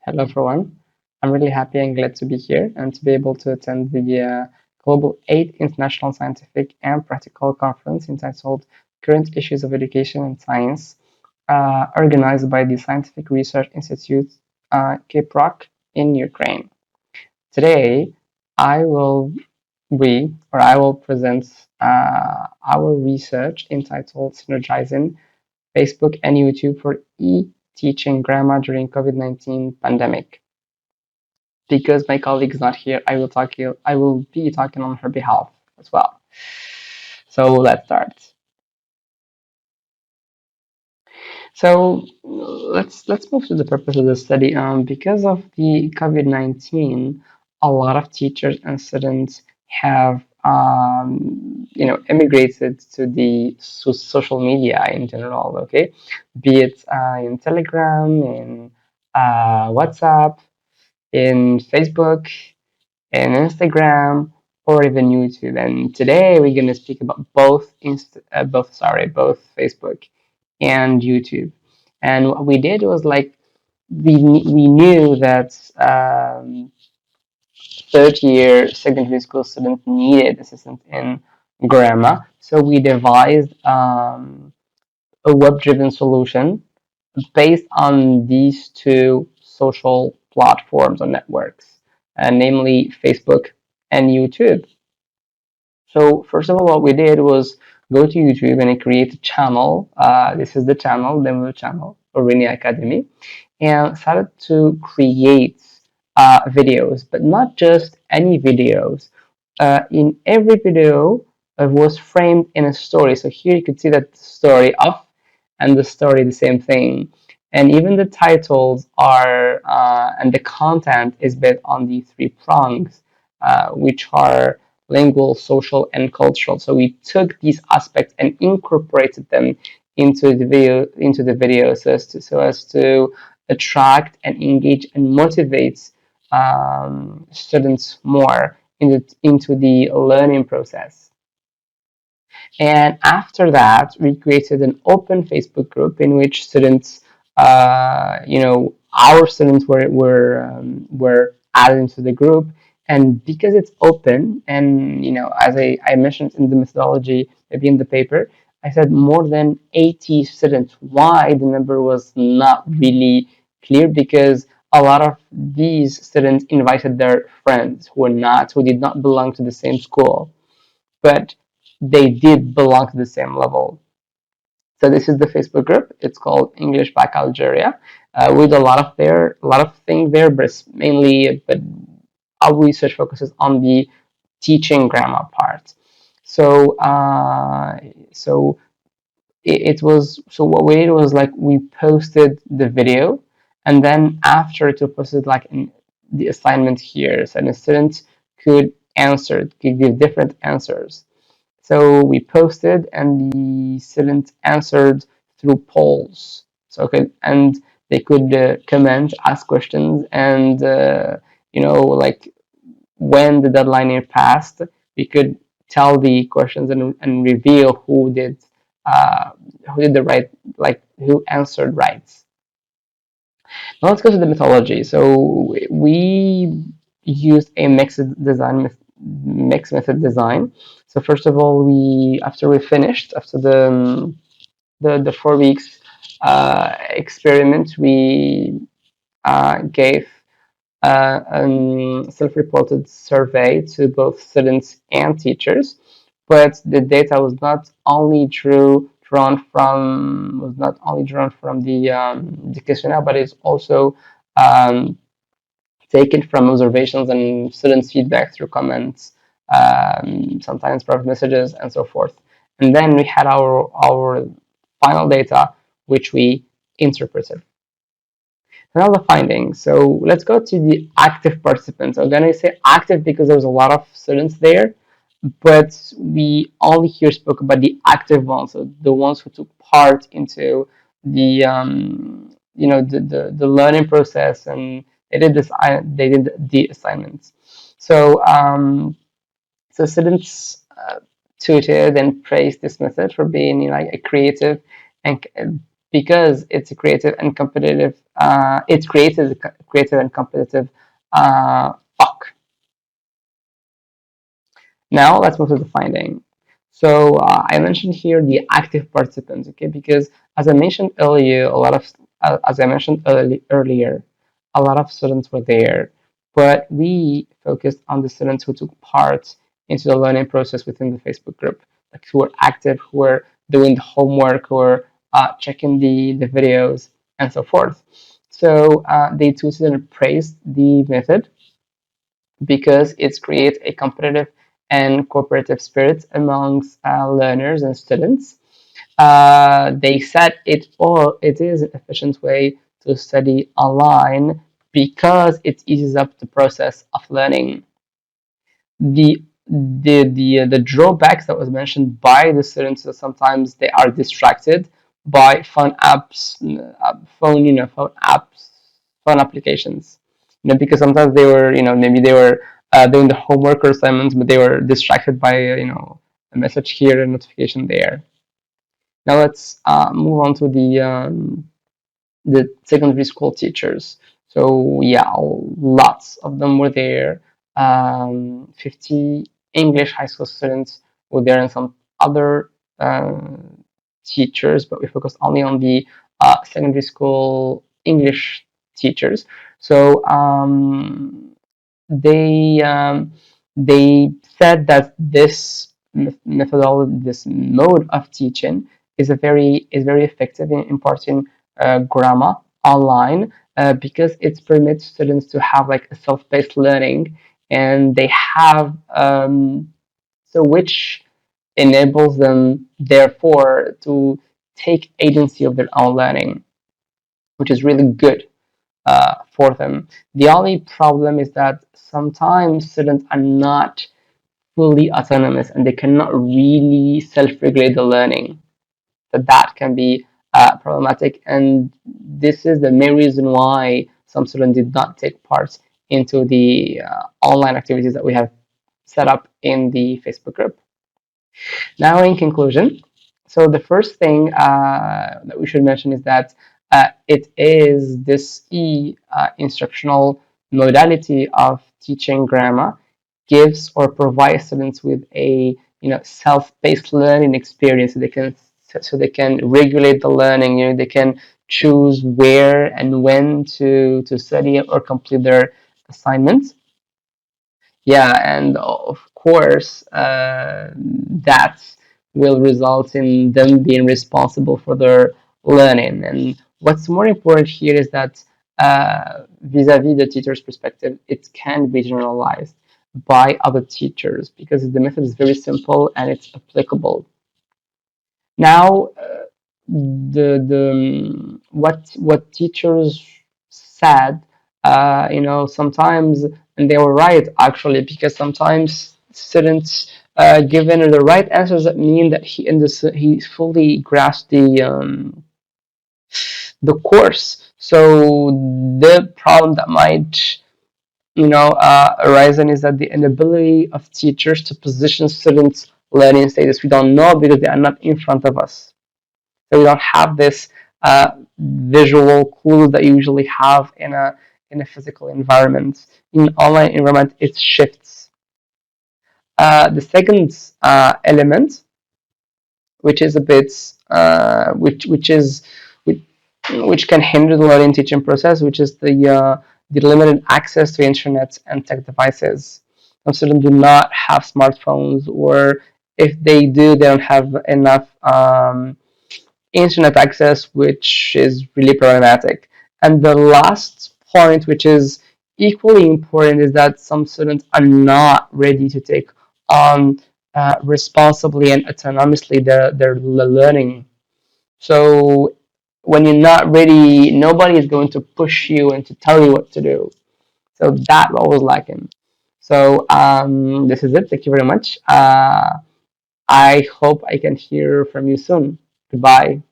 Hello, everyone. I'm really happy and glad to be here and to be able to attend the Global 8 International Scientific and Practical Conference entitled Current Issues of Education and Science, organized by the Scientific Research Institute, KPROC, in Ukraine. Today, I will I will present our research entitled Synergizing Facebook and YouTube for e-teaching grammar during COVID-19 pandemic. Because my colleague is not here, I will be talking on her behalf as well. So let's start. So let's move to the purpose of the study. Because of the COVID-19, a lot of teachers and students have immigrated to the social media in general. Okay, be it in Telegram, in WhatsApp, in Facebook, in Instagram, or even YouTube. And today we're going to speak about both Facebook and YouTube. And what we did was like we knew that third year secondary school students needed assistance in grammar, so we devised a web-driven solution based on these two social platforms or networks, namely Facebook and YouTube. So first of all, what we did was go to YouTube and create a channel. This is the channel, demo channel, GHOBRINI Academy, and started to create videos, but not just any videos. In every video, it was framed in a story. So here you could see that the story of and the story the same thing. And even the titles are and the content is based on the three prongs, which are lingual, social, and cultural. So we took these aspects and incorporated them into the video so as to attract and engage and motivate students more into the learning process. And after that, we created an open Facebook group in which students, our students were added into the group. And because it's open, and as I mentioned in the methodology, maybe in the paper, I said more than 80 students. Why the number was not really clear? Because a lot of these students invited their friends who did not belong to the same school, but they did belong to the same level. So this is the Facebook group. It's called English Back Algeria, with a lot of things there, but our research focuses on the teaching grammar part. So what we did was like we posted the video, and then after it was posted like in the assignment here, so the students could give different answers. So we posted, and the students answered through polls. And they could comment, ask questions, and like when the deadline is passed, we could tell the questions and reveal who did the right, like who answered right. Now let's go to the methodology. So we used a mixed method design. So first of all, after we finished, after the 4 weeks experiment, we gave a self-reported survey to both students and teachers, but the data was not only drawn from the questionnaire, but it's also um, taken from observations and students' feedback through comments, sometimes private messages, and so forth. And then we had our final data, which we interpreted. Now the findings. So let's go to the active participants. I'm gonna say active because there's a lot of students there, but we only here spoke about the active ones, so the ones who took part into the learning process, and they did the assignments. So students tweeted and praised this method for being like a creative and because it's a creative and competitive. It's creative and competitive. Fuck. Now let's move to the finding. So I mentioned here the active participants, okay? Because as I mentioned earlier, as I mentioned earlier, a lot of students were there, but we focused on the students who took part into the learning process within the Facebook group, like who were active, who were doing the homework, who were checking the videos, and so forth. So they tweeted and praised the method because it creates a competitive and cooperative spirit amongst learners and students. They said it is an efficient way to study online because it eases up the process of learning. The drawbacks that was mentioned by the students is sometimes they are distracted by phone apps, phone applications. Because sometimes they were, maybe they were doing the homework or assignments, but they were distracted by, a message here and notification there. Now let's move on to the secondary school teachers. So yeah, lots of them were there. 50 English high school students were there, and some other uh, teachers, but we focused only on the secondary school English teachers. So they um, they said that this methodology, this mode of teaching, is very effective in imparting grammar online because it permits students to have like a self-paced learning, and they have so which enables them therefore to take agency of their own learning, which is really good for them. The only problem is that sometimes students are not fully autonomous and they cannot really self-regulate the learning. So that can be problematic, and this is the main reason why some students did not take part into the online activities that we have set up in the Facebook group. Now, in conclusion, so the first thing that we should mention is that it is this instructional modality of teaching grammar gives or provides students with a self-paced learning experience. So they can regulate the learning. They can choose where and when to study or complete their assignments. Yeah, and of course, that will result in them being responsible for their learning. And what's more important here is that vis-a-vis the teacher's perspective, it can be generalized by other teachers because the method is very simple and it's applicable. Now, what teachers said, sometimes, and they were right actually, because sometimes students given the right answers that mean that he fully grasped the course. So the problem that might arisen is that the inability of teachers to position students' learning status. We don't know because they are not in front of us. So we don't have this visual clues that you usually have in a physical environment. In online environment, it shifts. The second element, which is a bit, which, which can hinder the learning teaching process, which is the limited access to internet and tech devices. Some students do not have smartphones, or if they do, they don't have enough internet access, which is really problematic. And the last point, which is equally important, is that some students are not ready to take on responsibly and autonomously their learning. So when you're not ready, nobody is going to push you and to tell you what to do. So that what was lacking. So this is it. Thank you very much. I hope I can hear from you soon. Goodbye.